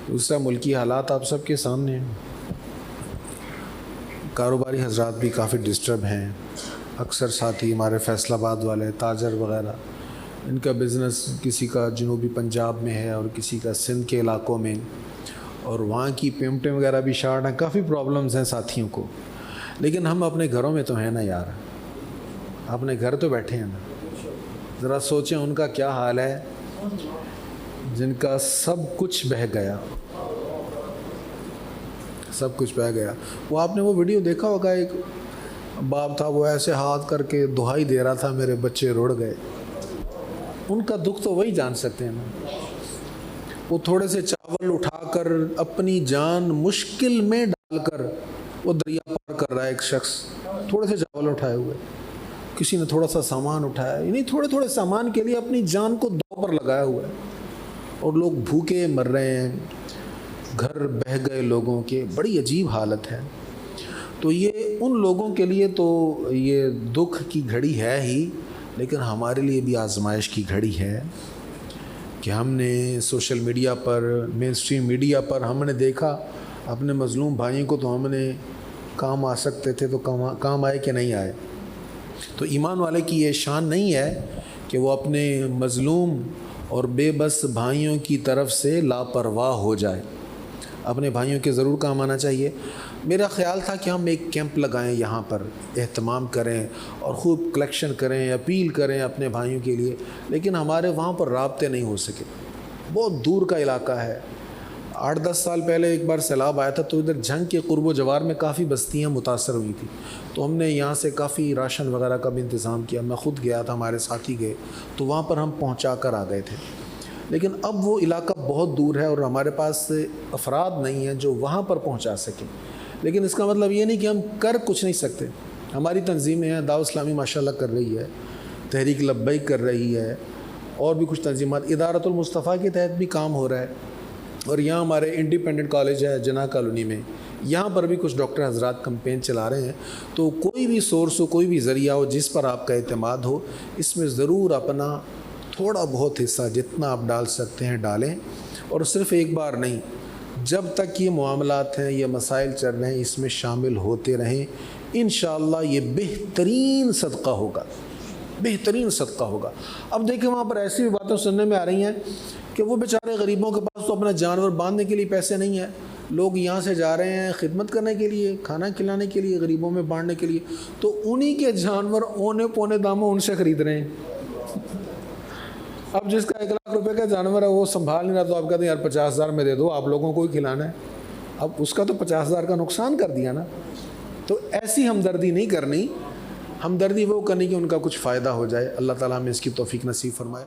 دوسرا ملکی حالات آپ سب کے سامنے ہیں، کاروباری حضرات بھی کافی ڈسٹرب ہیں. اکثر ساتھی ہمارے فیصل آباد والے تاجر وغیرہ، ان کا بزنس کسی کا جنوبی پنجاب میں ہے اور کسی کا سندھ کے علاقوں میں، اور وہاں کی پیمنٹیں وغیرہ بھی شارٹ ہیں. کافی پرابلمز ہیں ساتھیوں کو. لیکن ہم اپنے گھروں میں تو ہیں نا یار، اپنے گھر تو بیٹھے ہیں نا. ذرا سوچیں ان کا کیا حال ہے جن کا سب کچھ بہہ گیا، سب کچھ بہہ گیا. وہ آپ نے وہ ویڈیو دیکھا ہوگا، ایک باپ تھا، وہ ایسے ہاتھ کر کے دہائی دے رہا تھا، میرے بچے رڑ گئے. ان کا دکھ تو وہی جان سکتے ہیں نا. وہ تھوڑے سے چاول اٹھا کر اپنی جان مشکل میں ڈال کر وہ دریا پار کر رہا ہے. ایک شخص تھوڑے سے چاول اٹھائے ہوئے، کسی نے تھوڑا سا سامان اٹھایا، یعنی تھوڑے تھوڑے سامان کے لیے اپنی جان کو دو پر لگایا ہوا ہے، اور لوگ بھوکے مر رہے ہیں، گھر بہہ گئے لوگوں کے. بڑی عجیب حالت ہے. تو یہ ان لوگوں کے لیے تو یہ دکھ کی گھڑی ہے ہی، لیکن ہمارے لیے بھی آزمائش کی گھڑی ہے کہ ہم نے سوشل میڈیا پر، مین اسٹریم میڈیا پر ہم نے دیکھا اپنے مظلوم بھائیوں کو، تو ہم نے کام آ سکتے تھے تو کام آئے کہ نہیں آئے. تو ایمان والے کی یہ شان نہیں ہے کہ وہ اپنے مظلوم اور بے بس بھائیوں کی طرف سے لاپرواہ ہو جائے. اپنے بھائیوں کے ضرور کام آنا چاہیے. میرا خیال تھا کہ ہم ایک کیمپ لگائیں، یہاں پر اہتمام کریں اور خوب کلیکشن کریں، اپیل کریں اپنے بھائیوں کے لیے، لیکن ہمارے وہاں پر رابطے نہیں ہو سکے. بہت دور کا علاقہ ہے. 8-10 سال پہلے ایک بار سیلاب آیا تھا، تو ادھر جھنگ کے قرب و جوار میں کافی بستیاں متاثر ہوئی تھیں. تو ہم نے یہاں سے کافی راشن وغیرہ کا بھی انتظام کیا. میں خود گیا تھا، ہمارے ساتھی گئے، تو وہاں پر ہم پہنچا کر آ گئے تھے. لیکن اب وہ علاقہ بہت دور ہے اور ہمارے پاس افراد نہیں ہیں جو وہاں پر پہنچا سکیں. لیکن اس کا مطلب یہ نہیں کہ ہم کر کچھ نہیں سکتے. ہماری تنظیمیں ہیں، دعوت اسلامی ماشاءاللہ کر رہی ہے، تحریک لبیک کر رہی ہے، اور بھی کچھ تنظیمات، ادارت المصطفیٰ کے تحت بھی کام ہو رہا ہے. اور یہاں ہمارے انڈیپینڈنٹ کالج ہے جناح کالونی میں، یہاں پر بھی کچھ ڈاکٹر حضرات کمپین چلا رہے ہیں. تو کوئی بھی سورس ہو، کوئی بھی ذریعہ ہو جس پر آپ کا اعتماد ہو، اس میں ضرور اپنا تھوڑا بہت حصہ جتنا آپ ڈال سکتے ہیں ڈالیں. اور صرف ایک بار نہیں، جب تک یہ معاملات ہیں، یہ مسائل چل رہے ہیں، اس میں شامل ہوتے رہیں. انشاءاللہ یہ بہترین صدقہ ہوگا، بہترین صدقہ ہوگا. اب دیکھیں وہاں پر ایسی بھی باتیں سننے میں آ رہی ہیں کہ وہ بیچارے غریبوں کے پاس تو اپنا جانور باندھنے کے لیے پیسے نہیں ہیں. لوگ یہاں سے جا رہے ہیں خدمت کرنے کے لیے، کھانا کھلانے کے لیے، غریبوں میں بانٹنے کے لیے، تو انہی کے جانور اونے پونے داموں ان سے خرید رہے ہیں. اب جس کا 1 لاکھ روپے کا جانور ہے وہ سنبھال نہیں رہا، تو آپ کہتے ہیں یار 50,000 میں دے دو، آپ لوگوں کو ہی کھلانا ہے. اب اس کا تو 50,000 کا نقصان کر دیا نا. تو ایسی ہمدردی نہیں کرنی. ہمدردی وہ کرنی کہ ان کا کچھ فائدہ ہو جائے. اللہ تعالیٰ ہمیں اس کی توفیق نصیب فرمائے.